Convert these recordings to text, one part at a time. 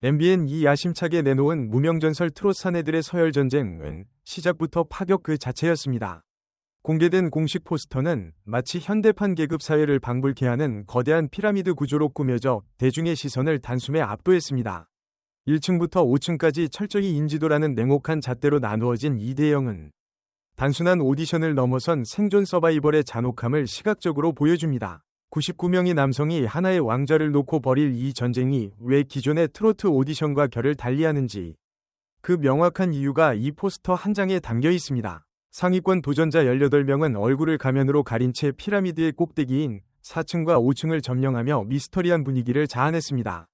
MBN이 야심차게 내놓은 무명전설 트롯 사내들의 서열전쟁은 시작부터 파격 그 자체였습니다. 공개된 공식 포스터는 마치 현대판 계급 사회를 방불케 하는 거대한 피라미드 구조로 꾸며져 대중의 시선을 단숨에 압도했습니다. 1층부터 5층까지 철저히 인지도라는 냉혹한 잣대로 나누어진 이 대형은 단순한 오디션을 넘어선 생존 서바이벌의 잔혹함을 시각적으로 보여줍니다. 99명의 남성이 하나의 왕좌를 놓고 벌일 이 전쟁이 왜 기존의 트로트 오디션과 결을 달리하는지, 그 명확한 이유가 이 포스터 한 장에 담겨 있습니다. 상위권 도전자 18명은 얼굴을 가면으로 가린 채 피라미드의 꼭대기인 4층과 5층을 점령하며 미스터리한 분위기를 자아냈습니다.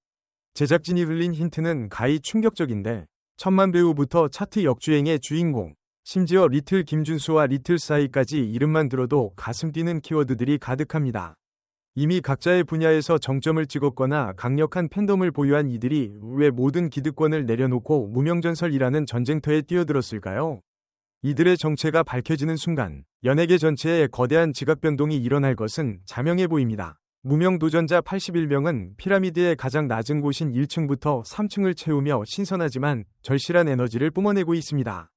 제작진이 흘린 힌트는 가히 충격적인데, 천만 배우부터 차트 역주행의 주인공, 심지어 리틀 김준수와 리틀 싸이까지 이름만 들어도 가슴 뛰는 키워드들이 가득합니다. 이미 각자의 분야에서 정점을 찍었거나 강력한 팬덤을 보유한 이들이 왜 모든 기득권을 내려놓고 무명전설이라는 전쟁터에 뛰어들었을까요? 이들의 정체가 밝혀지는 순간 연예계 전체에 거대한 지각 변동이 일어날 것은 자명해 보입니다. 무명 도전자 81명은 피라미드의 가장 낮은 곳인 1층부터 3층을 채우며 신선하지만 절실한 에너지를 뿜어내고 있습니다.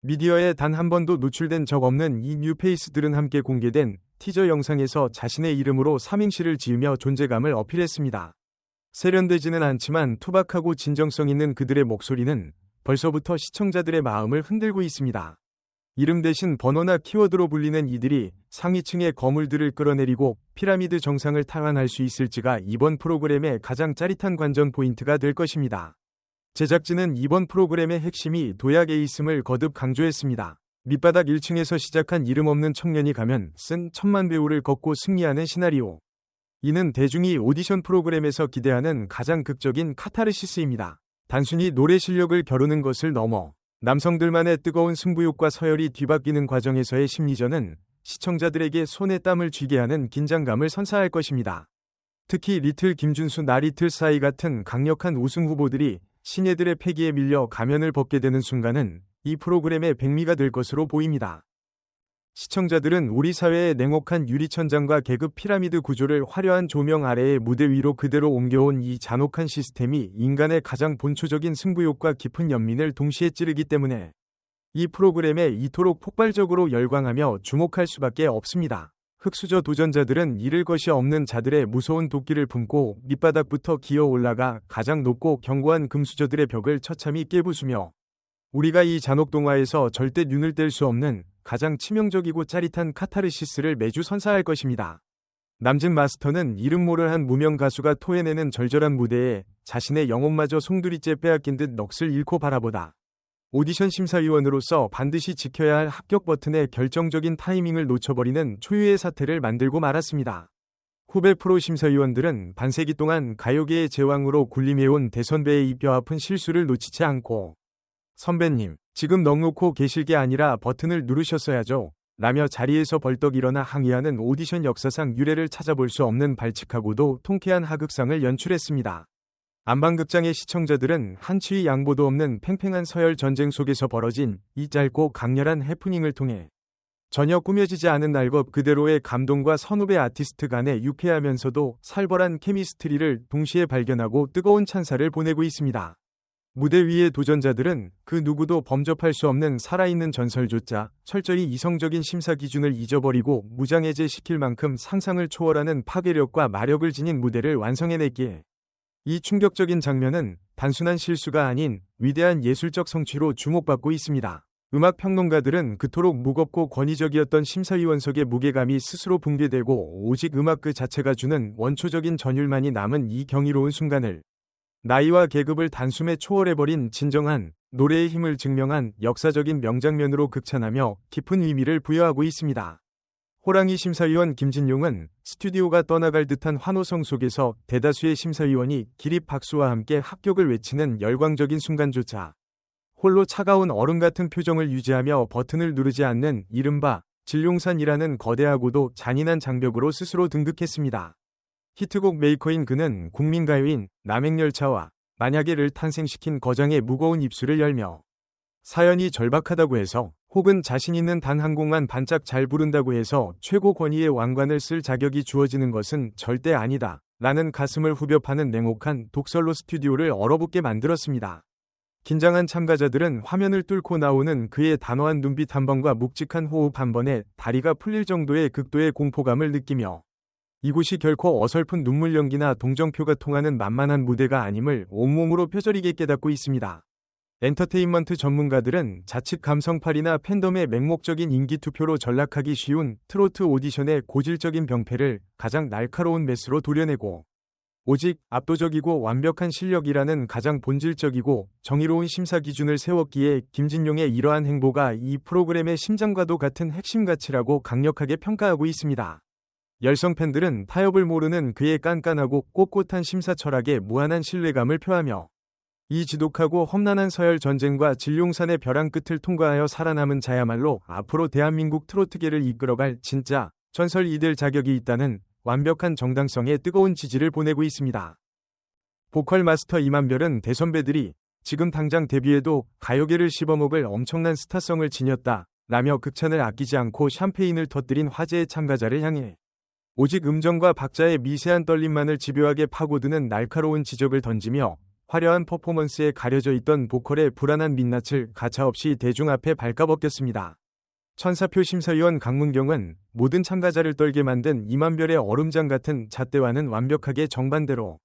미디어에 단 한 번도 노출된 적 없는 이 뉴페이스들은 함께 공개된 티저 영상에서 자신의 이름으로 삼행시를 지으며 존재감을 어필했습니다. 세련되지는 않지만 투박하고 진정성 있는 그들의 목소리는 벌써부터 시청자들의 마음을 흔들고 있습니다. 이름 대신 번호나 키워드로 불리는 이들이 상위층의 거물들을 끌어내리고 피라미드 정상을 탈환할 수 있을지가 이번 프로그램의 가장 짜릿한 관전 포인트가 될 것입니다. 제작진은 이번 프로그램의 핵심이 도약에 있음을 거듭 강조했습니다. 밑바닥 1층에서 시작한 이름 없는 청년이 가면 쓴 천만 배우를 걷고 승리하는 시나리오. 이는 대중이 오디션 프로그램에서 기대하는 가장 극적인 카타르시스입니다. 단순히 노래 실력을 겨루는 것을 넘어 남성들만의 뜨거운 승부욕과 서열이 뒤바뀌는 과정에서의 심리전은 시청자들에게 손에 땀을 쥐게 하는 긴장감을 선사할 것입니다. 특히 리틀 김준수, 나 리틀 싸이 같은 강력한 우승 후보들이 신예들의 패기에 밀려 가면을 벗게 되는 순간은 이 프로그램의 백미가 될 것으로 보입니다. 시청자들은 우리 사회의 냉혹한 유리천장과 계급 피라미드 구조를 화려한 조명 아래의 무대 위로 그대로 옮겨온 이 잔혹한 시스템이 인간의 가장 본초적인 승부욕과 깊은 연민을 동시에 찌르기 때문에 이 프로그램에 이토록 폭발적으로 열광하며 주목할 수밖에 없습니다. 흑수저 도전자들은 잃을 것이 없는 자들의 무서운 도끼를 품고 밑바닥부터 기어 올라가 가장 높고 견고한 금수저들의 벽을 처참히 깨부수며 우리가 이 잔혹동화에서 절대 눈을 뗄 수 없는 가장 치명적이고 짜릿한 카타르시스를 매주 선사할 것입니다. 남진 마스터는 이름 모를 한 무명 가수가 토해내는 절절한 무대에 자신의 영혼마저 송두리째 빼앗긴 듯 넋을 잃고 바라보다 오디션 심사위원으로서 반드시 지켜야 할 합격 버튼의 결정적인 타이밍을 놓쳐버리는 초유의 사태를 만들고 말았습니다. 후배 프로 심사위원들은 반세기 동안 가요계의 제왕으로 군림해온 대선배의 이 뼈아픈 실수를 놓치지 않고 선배님, 지금 넋놓고 계실 게 아니라 버튼을 누르셨어야죠. 라며 자리에서 벌떡 일어나 항의하는 오디션 역사상 유례를 찾아볼 수 없는 발칙하고도 통쾌한 하극상을 연출했습니다. 안방극장의 시청자들은 한치의 양보도 없는 팽팽한 서열 전쟁 속에서 벌어진 이 짧고 강렬한 해프닝을 통해 전혀 꾸며지지 않은 날 것 그대로의 감동과 선후배 아티스트 간의 유쾌하면서도 살벌한 케미스트리를 동시에 발견하고 뜨거운 찬사를 보내고 있습니다. 무대 위의 도전자들은 그 누구도 범접할 수 없는 살아있는 전설조차 철저히 이성적인 심사 기준을 잊어버리고 무장해제시킬 만큼 상상을 초월하는 파괴력과 마력을 지닌 무대를 완성해냈기에 이 충격적인 장면은 단순한 실수가 아닌 위대한 예술적 성취로 주목받고 있습니다. 음악 평론가들은 그토록 무겁고 권위적이었던 심사위원석의 무게감이 스스로 붕괴되고 오직 음악 그 자체가 주는 원초적인 전율만이 남은 이 경이로운 순간을 나이와 계급을 단숨에 초월해버린 진정한 노래의 힘을 증명한 역사적인 명장면으로 극찬하며 깊은 의미를 부여하고 있습니다. 호랑이 심사위원 김진용은 스튜디오가 떠나갈 듯한 환호성 속에서 대다수의 심사위원이 기립 박수와 함께 합격을 외치는 열광적인 순간조차 홀로 차가운 얼음 같은 표정을 유지하며 버튼을 누르지 않는 이른바 진룡산이라는 거대하고도 잔인한 장벽으로 스스로 등극했습니다. 히트곡 메이커인 그는 국민가요인 남행열차와 만약에를 탄생시킨 거장의 무거운 입술을 열며 사연이 절박하다고 해서 혹은 자신 있는 단 한 곡만 반짝 잘 부른다고 해서 최고 권위의 왕관을 쓸 자격이 주어지는 것은 절대 아니다 라는 가슴을 후벼 파는 냉혹한 독설로 스튜디오를 얼어붙게 만들었습니다. 긴장한 참가자들은 화면을 뚫고 나오는 그의 단호한 눈빛 한 번과 묵직한 호흡 한 번에 다리가 풀릴 정도의 극도의 공포감을 느끼며 이곳이 결코 어설픈 눈물 연기나 동정표가 통하는 만만한 무대가 아님을 온몸으로 뼈저리게 깨닫고 있습니다. 엔터테인먼트 전문가들은 자칫 감성팔이나 팬덤의 맹목적인 인기투표로 전락하기 쉬운 트로트 오디션의 고질적인 병폐를 가장 날카로운 메스로 도려내고 오직 압도적이고 완벽한 실력이라는 가장 본질적이고 정의로운 심사 기준을 세웠기에 김진용의 이러한 행보가 이 프로그램의 심장과도 같은 핵심 가치라고 강력하게 평가하고 있습니다. 열성 팬들은 타협을 모르는 그의 깐깐하고 꼿꼿한 심사 철학에 무한한 신뢰감을 표하며 이 지독하고 험난한 서열 전쟁과 진룡산의 벼랑 끝을 통과하여 살아남은 자야말로 앞으로 대한민국 트로트계를 이끌어갈 진짜 전설이 될 자격이 있다는 완벽한 정당성에 뜨거운 지지를 보내고 있습니다. 보컬 마스터 이만별은 대선배들이 지금 당장 데뷔해도 가요계를 씹어먹을 엄청난 스타성을 지녔다 라며 극찬을 아끼지 않고 샴페인을 터뜨린 화제의 참가자를 향해 오직 음정과 박자의 미세한 떨림만을 집요하게 파고드는 날카로운 지적을 던지며 화려한 퍼포먼스에 가려져 있던 보컬의 불안한 민낯을 가차없이 대중 앞에 발가벗겼습니다. 천사표 심사위원 강문경은 모든 참가자를 떨게 만든 이만별의 얼음장 같은 잣대와는 완벽하게 정반대로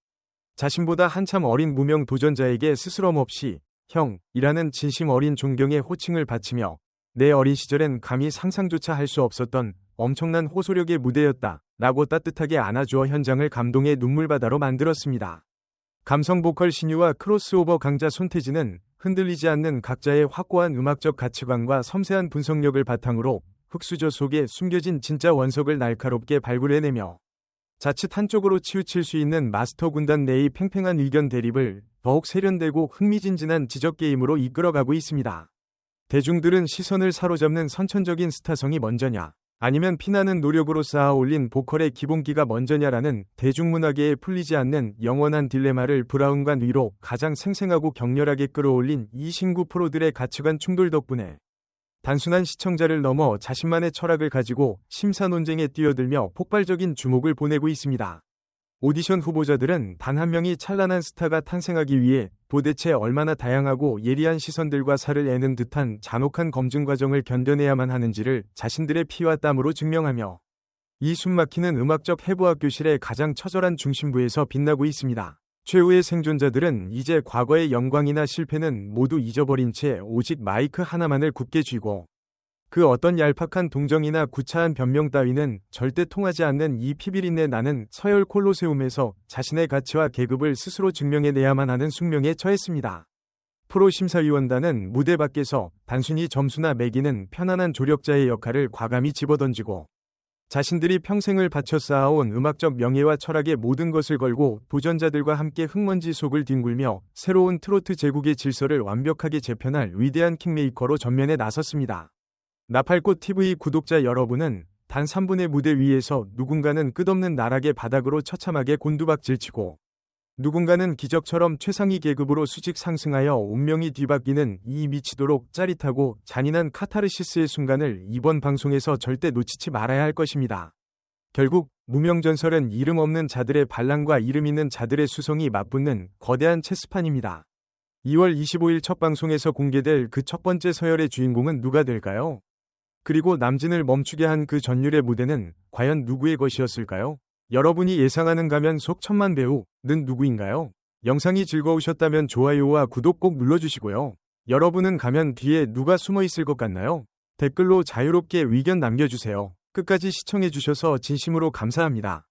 자신보다 한참 어린 무명 도전자에게 스스럼 없이 형이라는 진심 어린 존경의 호칭을 바치며 내 어린 시절엔 감히 상상조차 할 수 없었던 엄청난 호소력의 무대였다 라고 따뜻하게 안아주어 현장을 감동의 눈물바다로 만들었습니다. 감성 보컬 신유와 크로스오버 강자 손태진은 흔들리지 않는 각자의 확고한 음악적 가치관과 섬세한 분석력을 바탕으로 흑수저 속에 숨겨진 진짜 원석을 날카롭게 발굴해내며 자칫 한쪽으로 치우칠 수 있는 마스터 군단 내의 팽팽한 의견 대립을 더욱 세련되고 흥미진진한 지적 게임으로 이끌어가고 있습니다. 대중들은 시선을 사로잡는 선천적인 스타성이 먼저냐 아니면 피나는 노력으로 쌓아올린 보컬의 기본기가 먼저냐라는 대중문화계에 풀리지 않는 영원한 딜레마를 브라운관 위로 가장 생생하고 격렬하게 끌어올린 이 신구 프로들의 가치관 충돌 덕분에 단순한 시청자를 넘어 자신만의 철학을 가지고 심사 논쟁에 뛰어들며 폭발적인 주목을 보내고 있습니다. 오디션 후보자들은 단 한 명이 찬란한 스타가 탄생하기 위해 도대체 얼마나 다양하고 예리한 시선들과 살을 애는 듯한 잔혹한 검증 과정을 견뎌내야만 하는지를 자신들의 피와 땀으로 증명하며 이 숨막히는 음악적 해부학 교실의 가장 처절한 중심부에서 빛나고 있습니다. 최후의 생존자들은 이제 과거의 영광이나 실패는 모두 잊어버린 채 오직 마이크 하나만을 굳게 쥐고 그 어떤 얄팍한 동정이나 구차한 변명 따위는 절대 통하지 않는 이 피비린내 나는 서열 콜로세움에서 자신의 가치와 계급을 스스로 증명해내야만 하는 숙명에 처했습니다. 프로 심사위원단은 무대 밖에서 단순히 점수나 매기는 편안한 조력자의 역할을 과감히 집어던지고 자신들이 평생을 바쳐 쌓아온 음악적 명예와 철학의 모든 것을 걸고 도전자들과 함께 흙먼지 속을 뒹굴며 새로운 트로트 제국의 질서를 완벽하게 재편할 위대한 킹메이커로 전면에 나섰습니다. 나팔꽃 TV 구독자 여러분은 단 3분의 무대 위에서 누군가는 끝없는 나락의 바닥으로 처참하게 곤두박질치고 누군가는 기적처럼 최상위 계급으로 수직 상승하여 운명이 뒤바뀌는 이 미치도록 짜릿하고 잔인한 카타르시스의 순간을 이번 방송에서 절대 놓치지 말아야 할 것입니다. 결국 무명전설은 이름 없는 자들의 반란과 이름 있는 자들의 수성이 맞붙는 거대한 체스판입니다. 2월 25일 첫 방송에서 공개될 그 첫 번째 서열의 주인공은 누가 될까요? 그리고 남진을 멈추게 한 그 전율의 무대는 과연 누구의 것이었을까요? 여러분이 예상하는 가면 속 천만 배우는 누구인가요? 영상이 즐거우셨다면 좋아요와 구독 꼭 눌러주시고요. 여러분은 가면 뒤에 누가 숨어 있을 것 같나요? 댓글로 자유롭게 의견 남겨주세요. 끝까지 시청해주셔서 진심으로 감사합니다.